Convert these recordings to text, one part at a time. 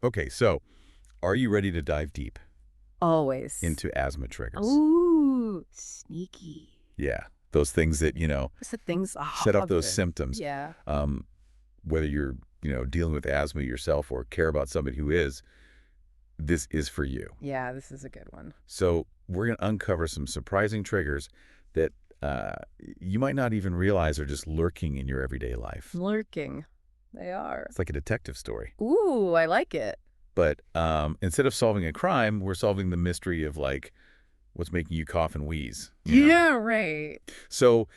Okay, so are you ready to dive deep Always. into asthma triggers? Ooh, sneaky. Yeah, those things that, What's the things set off those obvious? symptoms. Yeah. Um, whether you're, dealing with asthma yourself or care about somebody who is, this is for you. Yeah, this is a good one. So we're going to uncover some surprising triggers that you might not even realize are just lurking in your everyday life. Lurking. They are. It's like a detective story. Ooh, I like it. But instead of solving a crime, we're solving the mystery of, like, what's making you cough and wheeze. Yeah, right. So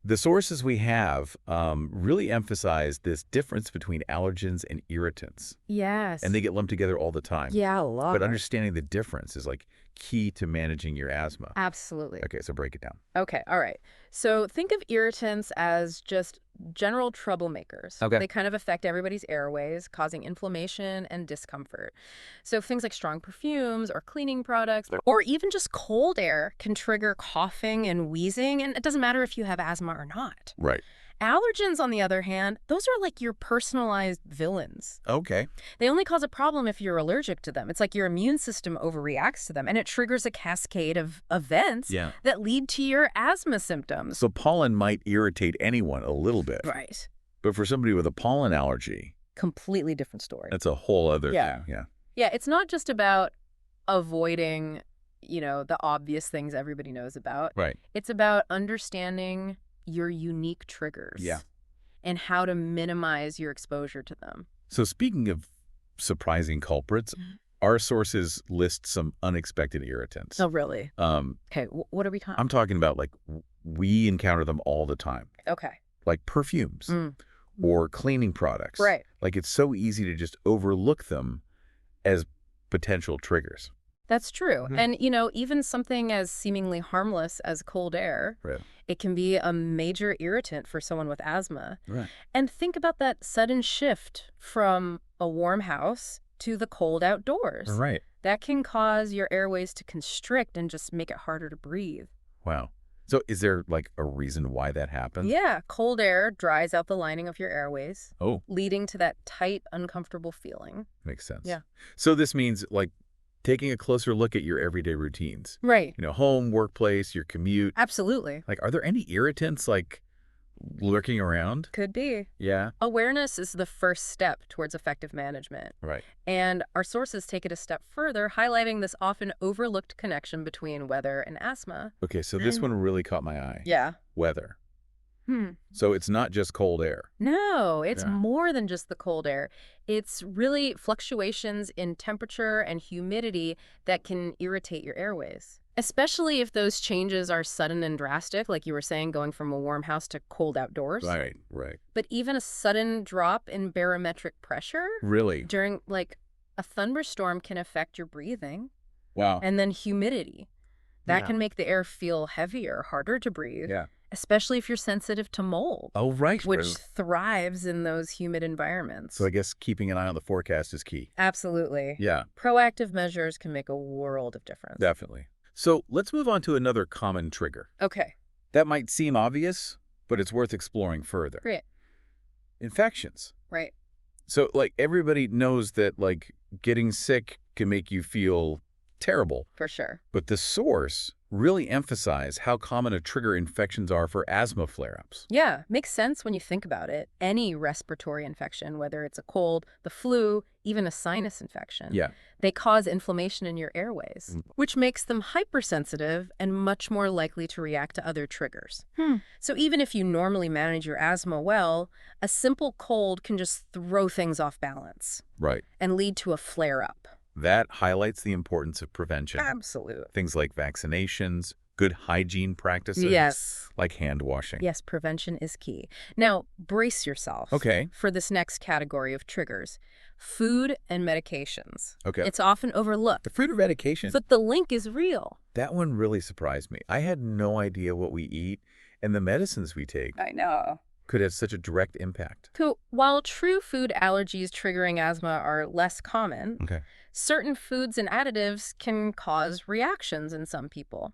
the sources we have really emphasize this difference between allergens and irritants. Yes. And they get lumped together all the time. Yeah, a lot. But understanding the difference is, like, key to managing your asthma. Absolutely. Okay, so break it down. Okay, all right. So think of irritants as just general troublemakers. Okay. They kind of affect everybody's airways, causing inflammation and discomfort. So things like strong perfumes or cleaning products or even just cold air can trigger coughing and wheezing, and it doesn't matter if you have asthma or not. Right. Allergens, on the other hand, those are like your personalized villains. Okay. They only cause a problem if you're allergic to them. It's like your immune system overreacts to them, and it triggers a cascade of events Yeah. that lead to your asthma symptoms. So pollen might irritate anyone a little bit. Right. But for somebody with a pollen allergy, Completely different story. that's a whole other Yeah. thing. Yeah. Yeah, it's not just about avoiding, the obvious things everybody knows about. Right. It's about understanding your unique triggers. Yeah. And how to minimize your exposure to them. So speaking of surprising culprits, our sources list some unexpected irritants. Oh, really? Um, Okay, what are we talking? I'm talking about, like, we encounter them all the time, Okay. like perfumes or cleaning products. Right. Like, it's so easy to just overlook them as potential triggers. That's true. Mhm. And, even something as seemingly harmless as cold air, Right. it can be a major irritant for someone with asthma. Right. And think about that sudden shift from a warm house to the cold outdoors. Right. That can cause your airways to constrict and just make it harder to breathe. Wow. So is there, like, a reason why that happens? Yeah, cold air dries out the lining of your airways, Oh, leading to that tight, uncomfortable feeling. makes sense. Yeah. So this means, like, taking a closer look at your everyday routines. Right. Home, workplace, your commute. Absolutely. Like, are there any irritants, like, lurking around? Could be. Yeah. Awareness is the first step towards effective management. Right. And our sources take it a step further, highlighting this often overlooked connection between weather and asthma. Okay, so this one really caught my eye. Yeah. Weather. So it's not just cold air. No, it's Yeah. more than just the cold air. It's really fluctuations in temperature and humidity that can irritate your airways. Especially if those changes are sudden and drastic, like you were saying, going from a warm house to cold outdoors. Right, right. But even a sudden drop in barometric pressure Really? during, like, a thunderstorm can affect your breathing. Wow. And then humidity. That Yeah. can make the air feel heavier, harder to breathe. Yeah. Especially if you're sensitive to mold, Oh, right. which thrives in those humid environments. So I guess keeping an eye on the forecast is key. Absolutely. Yeah, Proactive measures can make a world of difference. definitely. So let's move on to another common trigger. Okay, That might seem obvious, but it's worth exploring further. great. Infections. Right. So, like, everybody knows that, like, getting sick can make you feel terrible. For sure. But the source really emphasized how common a trigger infections are for asthma flare-ups. Yeah, makes sense when you think about it. Any respiratory infection, whether it's a cold, the flu, even a sinus infection, Yeah. they cause inflammation in your airways, which makes them hypersensitive and much more likely to react to other triggers. So even if you normally manage your asthma well, a simple cold can just throw things off balance Right. and lead to a flare-up. That highlights the importance of prevention. Absolutely. Things like vaccinations, good hygiene practices. Yes. Like hand washing. Yes, prevention is key. Now, brace yourself Okay. for this next category of triggers. Food and medications. Okay. It's often overlooked, The fruit of medication. but the link is real. That one really surprised me. I had no idea what we eat and the medicines we take I know. could have such a direct impact. So, while true food allergies triggering asthma are less common, Okay. certain foods and additives can cause reactions in some people.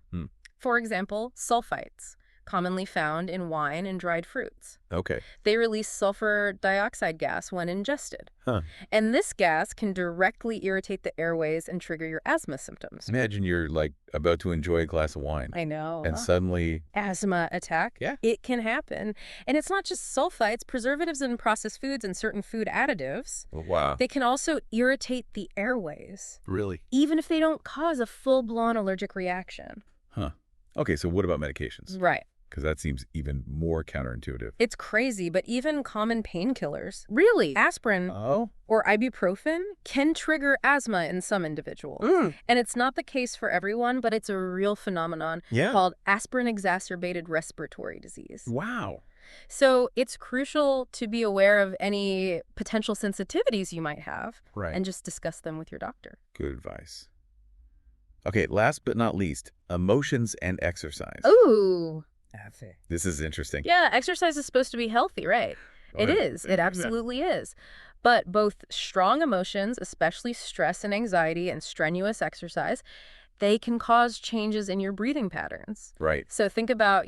For example, sulfites commonly found in wine and dried fruits. Okay. They release sulfur dioxide gas when ingested. Huh. And this gas can directly irritate the airways and trigger your asthma symptoms. Imagine you're like about to enjoy a glass of wine. I know. And suddenly... Asthma attack? Yeah. It can happen. And it's not just sulfites, preservatives in processed foods and certain food additives. Wow. They can also irritate the airways, Really? even if they don't cause a full-blown allergic reaction. Huh. Okay, so what about medications? Right. Because that seems even more counterintuitive. It's crazy, but even common painkillers, really, aspirin or ibuprofen, can trigger asthma in some individuals. And it's not the case for everyone, but it's a real phenomenon called aspirin-exacerbated respiratory disease. Wow. So it's crucial to be aware of any potential sensitivities you might have and just discuss them with your doctor. Good advice. Okay, last but not least, emotions and exercise. Ooh. This is interesting. Yeah, exercise is supposed to be healthy, right? It is. It absolutely is. But both strong emotions, especially stress and anxiety, and strenuous exercise, they can cause changes in your breathing patterns. Right. So think about,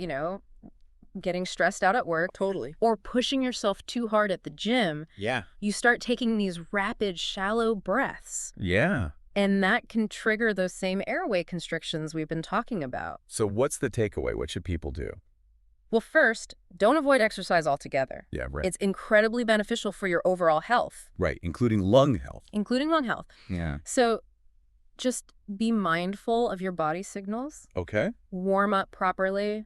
getting stressed out at work. Totally. Or pushing yourself too hard at the gym. Yeah. You start taking these rapid, shallow breaths. Yeah. And that can trigger those same airway constrictions we've been talking about. So what's the takeaway? What should people do? Well, first, don't avoid exercise altogether. Yeah, right. It's incredibly beneficial for your overall health. Right, including lung health. Including lung health. Yeah. So just be mindful of your body signals. Okay. Warm up properly.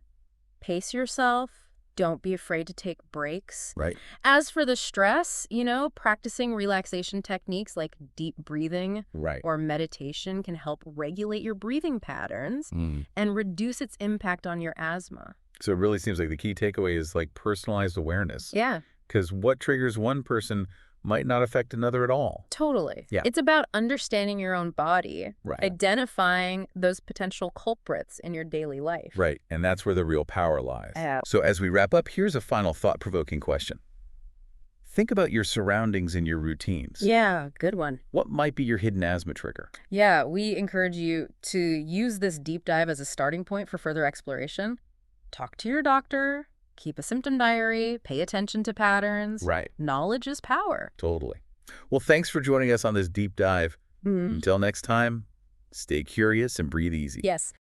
Pace yourself. Don't be afraid to take breaks. Right. As for the stress, practicing relaxation techniques like deep breathing or meditation can help regulate your breathing patterns and reduce its impact on your asthma. So it really seems like the key takeaway is like personalized awareness. Yeah. Because what triggers one person might not affect another at all. Totally. Yeah. It's about understanding your own body, identifying those potential culprits in your daily life. Right, and that's where the real power lies. Yeah. So as we wrap up, here's a final thought-provoking question. Think about your surroundings and your routines. Yeah, good one. What might be your hidden asthma trigger? Yeah, we encourage you to use this deep dive as a starting point for further exploration. Talk to your doctor. Keep a symptom diary, pay attention to patterns. Right. Knowledge is power. Totally. Well, thanks for joining us on this deep dive. Until next time, stay curious and breathe easy. Yes.